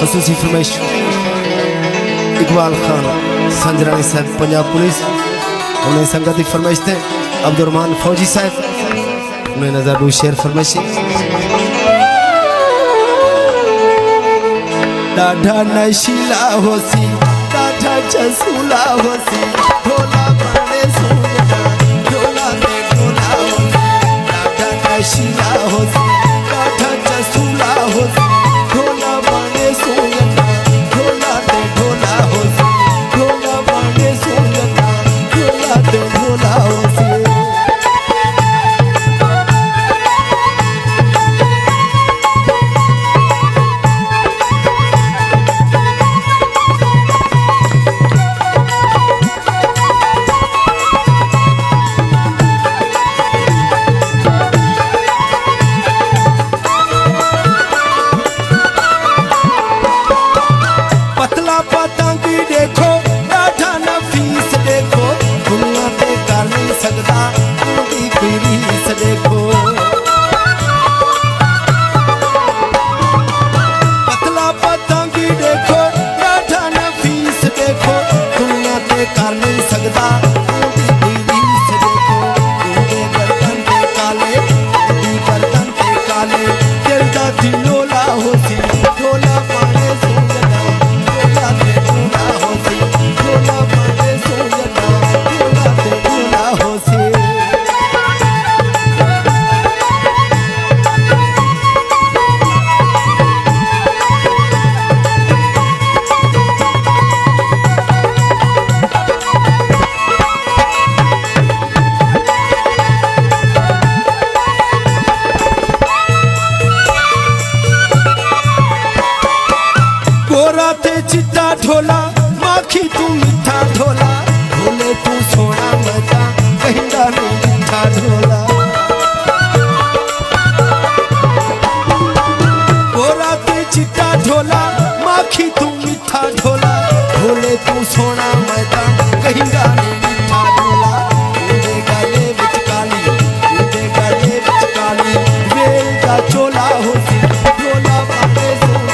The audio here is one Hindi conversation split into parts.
खसूसी फरमाइश इकबाल खान संजरानी साहब पंजाब पुलिस उन्हें संगत की फरमाइश थे अब्दुलरहमान फौजी साहब उन्हें नजर शेर फरमाइश डाढ़ा नशीला होसी डाढ़ा चसूला होसी ढोला बने सुनना ढोला दे ढोला होसी डाढ़ा नशीला होसी डाढ़ा चसूला होसी ढोला बने सुनना ढोला दे ढोला होसी ढोला बने सुनना ढोला दे ढोला होसी चिट्टा ढोला माखी तू मीठा ढोला ढोले तू सोना मजा कहिंदा नहीं मीठा ढोला गोरा ते चिट्टा ढोला माखी तू मीठा ढोला ढोले तू सोना मजा कहिंदा नहीं मीठा ढोला उदे गले विच काली वेल दा चोला होसी ढोला बाटे सोना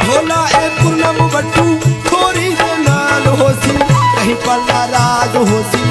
ढोला ए पूर्णम बट्टू खोरी दे नाल होसी कहीं पल्ला राज होसी